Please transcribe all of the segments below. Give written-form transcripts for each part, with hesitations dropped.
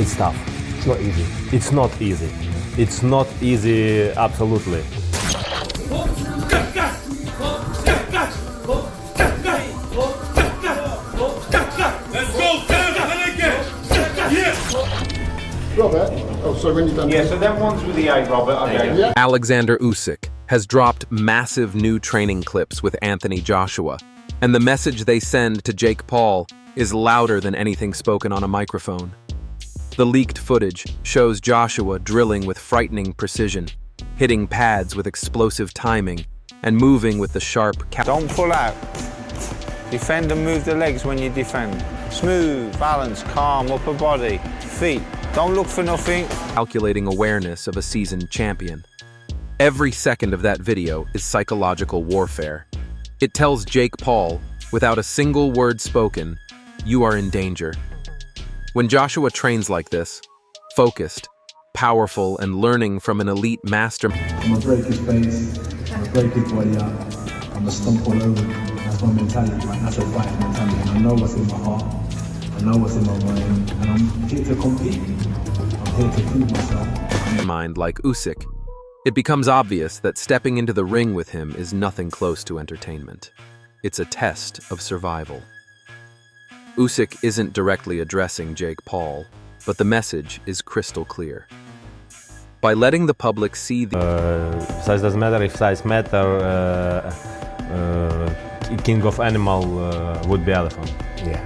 It's tough. It's not easy. It's not easy. It's not easy, absolutely. Robert, oh sorry, when you're done. Yeah, so them ones with the A, Robert, okay. Yeah. Oleksandr Usyk has dropped massive new training clips with Anthony Joshua, and the message they send to Jake Paul is louder than anything spoken on a microphone. The leaked footage shows Joshua drilling with frightening precision, hitting pads with explosive timing, and moving with the sharp Don't pull out. Defend and move the legs when you defend. Smooth, balance, calm, upper body, feet. Don't look for nothing. calculating awareness of a seasoned champion. Every second of that video is psychological warfare. It tells Jake Paul, without a single word spoken, you are in danger. When Joshua trains like this, focused, powerful, and learning from an elite master, I'm gonna break his face, I'm gonna break his body up, I'm gonna stomp all over him. That's my mentality, like that's a fighting mentality. And I know what's in my heart, I know what's in my mind, and I'm here to compete. I'm here to prove myself. mind like Usyk, it becomes obvious that stepping into the ring with him is nothing close to entertainment. It's a test of survival. Usyk isn't directly addressing Jake Paul, but the message is crystal clear. By letting the public see the Size doesn't matter. If size matter, king of animal would be elephant. Yeah.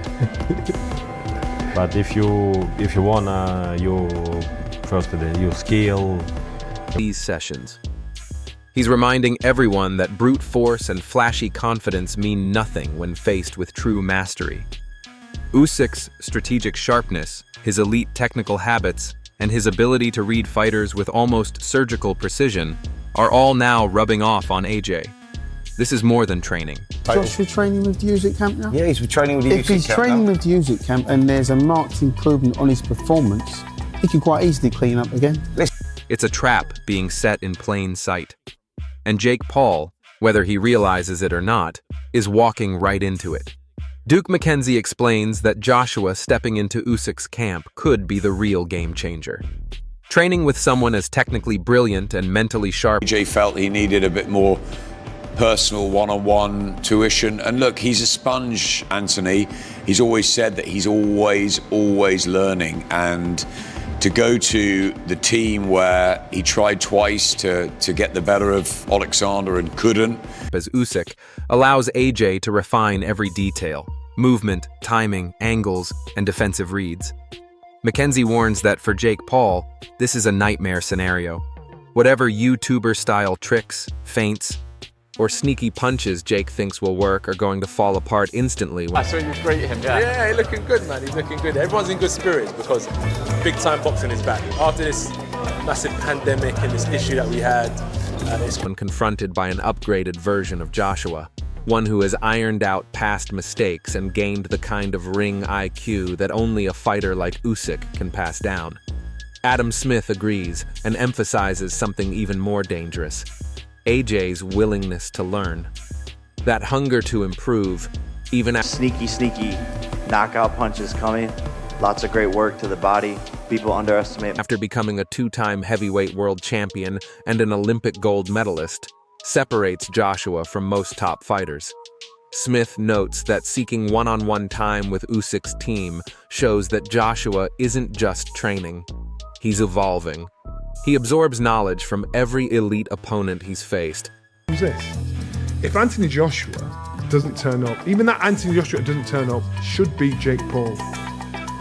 But if you wanna, you first you skill. these sessions. He's reminding everyone that brute force and flashy confidence mean nothing when faced with true mastery. Usyk's strategic sharpness, his elite technical habits, and his ability to read fighters with almost surgical precision are all now rubbing off on AJ. This is more than training. Joshua training with the Usyk camp now? Yeah, he's training with the If he's training with the Usyk camp and there's a marked improvement on his performance, he could quite easily clean up again. It's a trap being set in plain sight. And Jake Paul, whether he realizes it or not, is walking right into it. Duke McKenzie explains that Joshua stepping into Usyk's camp could be the real game changer. Training with someone as technically brilliant and mentally sharp, AJ felt he needed a bit more personal one-on-one tuition. And look, he's a sponge, Anthony. He's always said that he's always learning. And to go to the team where he tried twice to get the better of Oleksandr and couldn't. as Usyk allows AJ to refine every detail: movement, timing, angles, and defensive reads. McKenzie warns that for Jake Paul, this is a nightmare scenario. Whatever YouTuber-style tricks, feints, or sneaky punches Jake thinks will work are going to fall apart instantly. I saw you greet him, yeah. He's looking good, man. He's looking good. Everyone's in good spirits because big-time boxing is back. After this massive pandemic and this issue that we had, When confronted by an upgraded version of Joshua, one who has ironed out past mistakes and gained the kind of ring IQ that only a fighter like Usyk can pass down. Adam Smith agrees and emphasizes something even more dangerous: AJ's willingness to learn. That hunger to improve, even after Sneaky knockout punches coming. Lots of great work to the body. People underestimate. after becoming a two-time heavyweight world champion and an Olympic gold medalist, separates Joshua from most top fighters. Smith notes that seeking one-on-one time with Usyk's team shows that Joshua isn't just training, he's evolving. He absorbs knowledge from every elite opponent he's faced. Who's this? If Anthony Joshua doesn't turn up, even that Anthony Joshua doesn't turn up, should beat Jake Paul.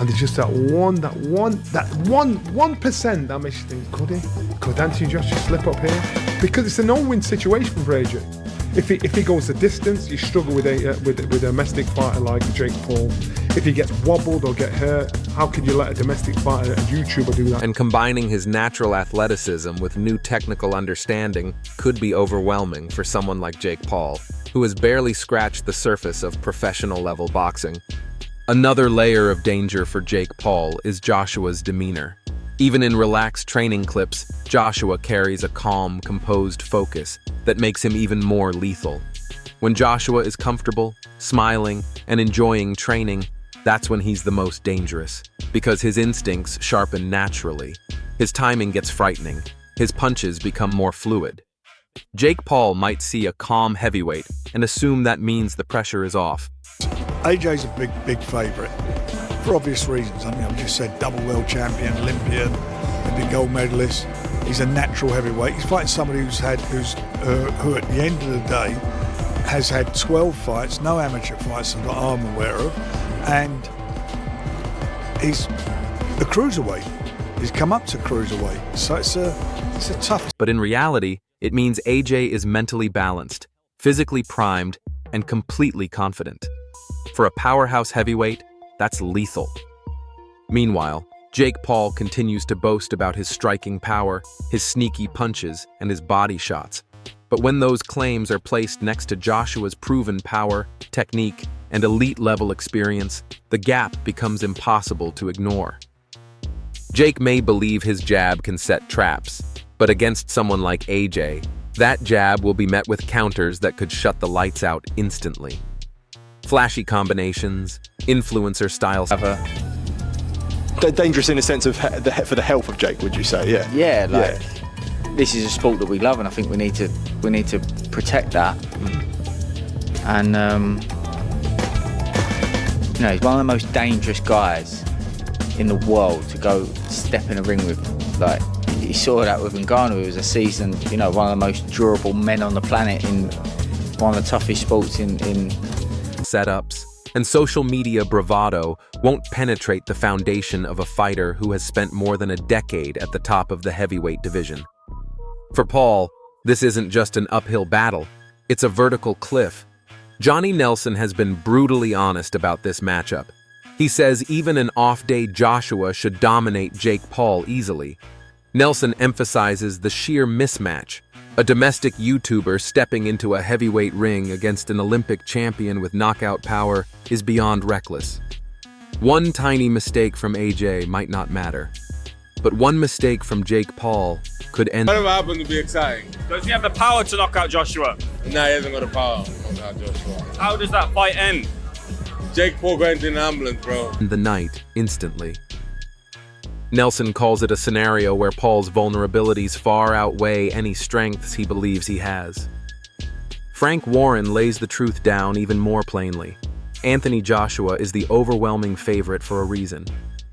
And there's just that 1% that makes you think, could Anthony Joshua slip up here? Because it's a no-win situation for AJ. If he goes the distance, you struggle with a domestic fighter like Jake Paul. If he gets wobbled or get hurt, how could you let a domestic fighter, a YouTuber, do that? And combining his natural athleticism with new technical understanding could be overwhelming for someone like Jake Paul, who has barely scratched the surface of professional-level boxing. Another layer of danger for Jake Paul is Joshua's demeanor. Even in relaxed training clips, Joshua carries a calm, composed focus that makes him even more lethal. When Joshua is comfortable, smiling, and enjoying training, That's when he's the most dangerous, because his instincts sharpen naturally. His timing gets frightening. His punches become more fluid. Jake Paul might see a calm heavyweight and assume that means the pressure is off. AJ's a big favourite, for obvious reasons. I mean, I've just said double world champion, Olympian, Olympic gold medalist. He's a natural heavyweight. He's fighting somebody who at the end of the day has had 12 fights, no amateur fights that I'm aware of, and he's a cruiserweight. He's come up to cruiserweight, so it's a tough. But in reality, it means AJ is mentally balanced, physically primed, and completely confident. For a powerhouse heavyweight, that's lethal. Meanwhile, Jake Paul continues to boast about his striking power, his sneaky punches, and his body shots. But when those claims are placed next to Joshua's proven power, technique, and elite-level experience, the gap becomes impossible to ignore. Jake may believe his jab can set traps, but against someone like AJ, that jab will be met with counters that could shut the lights out instantly. Flashy combinations, influencer styles. They're dangerous in the sense of for the health of Jake, would you say? Yeah. Yeah, this is a sport that we love, and I think we need to protect that. And he's one of the most dangerous guys in the world to go step in a ring with. Like, you saw that with Ngannou, who was a seasoned, one of the most durable men on the planet in one of the toughest sports in setups, and social media bravado won't penetrate the foundation of a fighter who has spent more than a decade at the top of the heavyweight division. For Paul, this isn't just an uphill battle, it's a vertical cliff. Johnny Nelson has been brutally honest about this matchup. He says even an off-day Joshua should dominate Jake Paul easily. Nelson emphasizes the sheer mismatch. A domestic YouTuber stepping into a heavyweight ring against an Olympic champion with knockout power is beyond reckless. One tiny mistake from AJ might not matter, but one mistake from Jake Paul could end. Whatever happened to be exciting. Does he have the power to knock out Joshua? Nah, he hasn't got the power to knock out Joshua. How does that fight end? Jake Paul going to an ambulance, bro. The night, instantly. Nelson calls it a scenario where Paul's vulnerabilities far outweigh any strengths he believes he has. Frank Warren lays the truth down even more plainly. Anthony Joshua is the overwhelming favorite for a reason.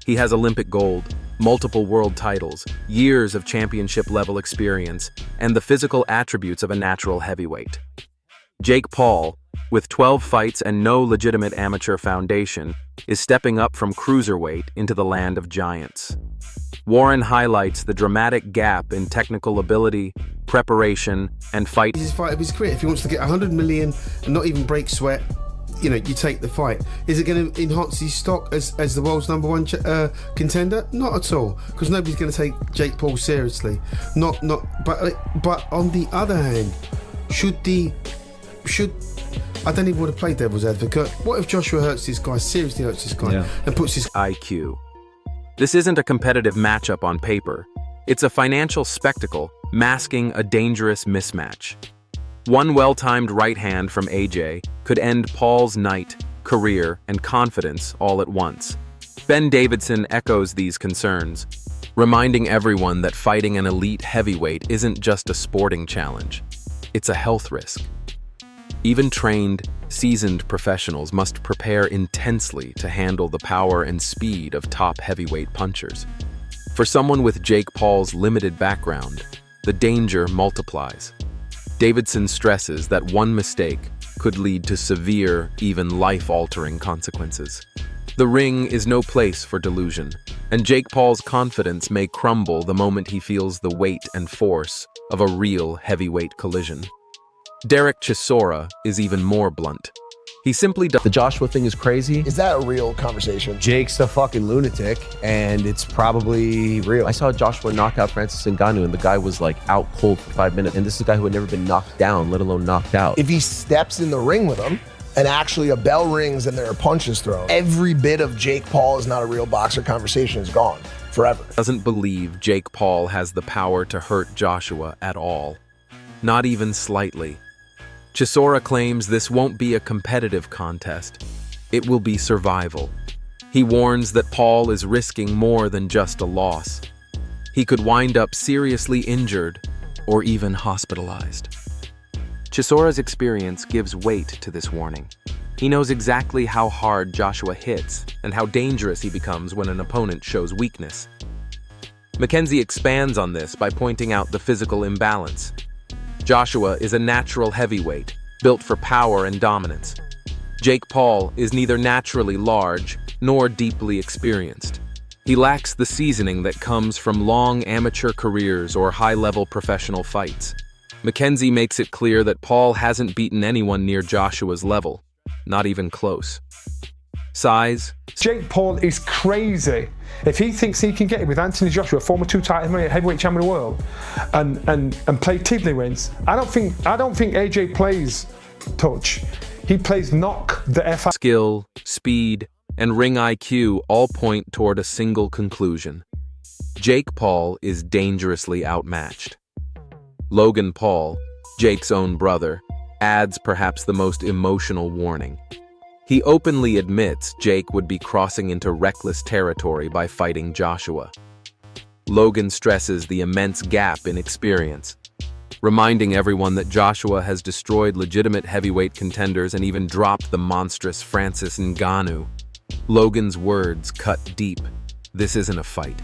He has Olympic gold, multiple world titles, years of championship-level experience, and the physical attributes of a natural heavyweight. Jake Paul, with 12 fights and no legitimate amateur foundation, is stepping up from cruiserweight into the land of giants. Warren highlights the dramatic gap in technical ability, preparation, and fight. This is fight of his career. If he wants to get 100 million and not even break sweat, you take the fight. Is it going to enhance his stock as the world's #1 contender? Not at all, because nobody's going to take Jake Paul seriously. But on the other hand, I don't even want to play devil's advocate. What if Joshua seriously hurts this guy, and puts his IQ? This isn't a competitive matchup on paper. It's a financial spectacle masking a dangerous mismatch. One well-timed right hand from AJ could end Paul's night, career, and confidence all at once. Ben Davidson echoes these concerns, reminding everyone that fighting an elite heavyweight isn't just a sporting challenge. It's a health risk. Even trained, seasoned professionals must prepare intensely to handle the power and speed of top heavyweight punchers. For someone with Jake Paul's limited background, the danger multiplies. Davidson stresses that one mistake could lead to severe, even life-altering consequences. The ring is no place for delusion, and Jake Paul's confidence may crumble the moment he feels the weight and force of a real heavyweight collision. Derek Chisora is even more blunt. He simply does. The Joshua thing is crazy. Is that a real conversation? Jake's a fucking lunatic, and it's probably real. I saw Joshua knock out Francis Ngannou, and the guy was like out cold for 5 minutes. And this is a guy who had never been knocked down, let alone knocked out. If he steps in the ring with him, and actually a bell rings and there are punches thrown, every bit of Jake Paul is not a real boxer conversation is gone forever. Doesn't believe Jake Paul has the power to hurt Joshua at all. Not even slightly. Chisora claims this won't be a competitive contest. It will be survival. He warns that Paul is risking more than just a loss. He could wind up seriously injured or even hospitalized. Chisora's experience gives weight to this warning. He knows exactly how hard Joshua hits and how dangerous he becomes when an opponent shows weakness. Mackenzie expands on this by pointing out the physical imbalance. Joshua is a natural heavyweight, built for power and dominance. Jake Paul is neither naturally large nor deeply experienced. He lacks the seasoning that comes from long amateur careers or high-level professional fights. Mackenzie makes it clear that Paul hasn't beaten anyone near Joshua's level, not even close. Size. Jake Paul is crazy. If he thinks he can get it with Anthony Joshua, former two-time heavyweight champion of the world, and play tiddlywinks, I don't think AJ plays touch. He plays knock the F out. Skill, speed, and ring IQ all point toward a single conclusion. Jake Paul is dangerously outmatched. Logan Paul, Jake's own brother, adds perhaps the most emotional warning. He openly admits Jake would be crossing into reckless territory by fighting Joshua. Logan stresses the immense gap in experience, reminding everyone that Joshua has destroyed legitimate heavyweight contenders and even dropped the monstrous Francis Ngannou. Logan's words cut deep. This isn't a fight.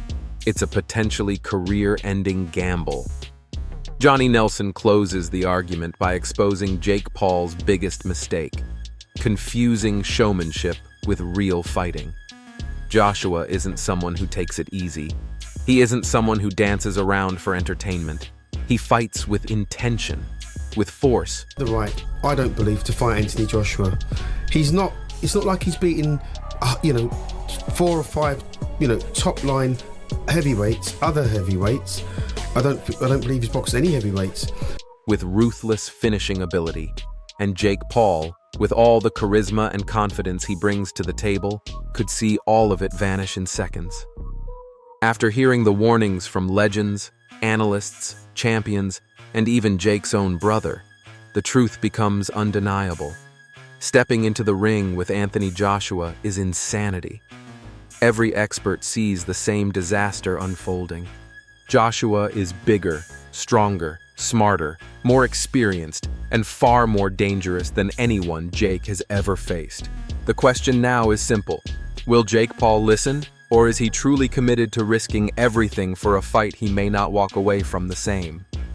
It's a potentially career-ending gamble. Johnny Nelson closes the argument by exposing Jake Paul's biggest mistake: confusing showmanship with real fighting. Joshua isn't someone who takes it easy. He isn't someone who dances around for entertainment. He fights with intention, with force. I don't believe, to fight Anthony Joshua. It's not like he's beaten, 4 or 5, top line heavyweights, other heavyweights. I don't believe he's boxed any heavyweights. With ruthless finishing ability. And Jake Paul, with all the charisma and confidence he brings to the table, could see all of it vanish in seconds. After hearing the warnings from legends, analysts, champions, and even Jake's own brother, the truth becomes undeniable. Stepping into the ring with Anthony Joshua is insanity. Every expert sees the same disaster unfolding. Joshua is bigger, stronger, smarter, more experienced, and far more dangerous than anyone Jake has ever faced. The question now is simple. Will Jake Paul listen, or is he truly committed to risking everything for a fight he may not walk away from the same?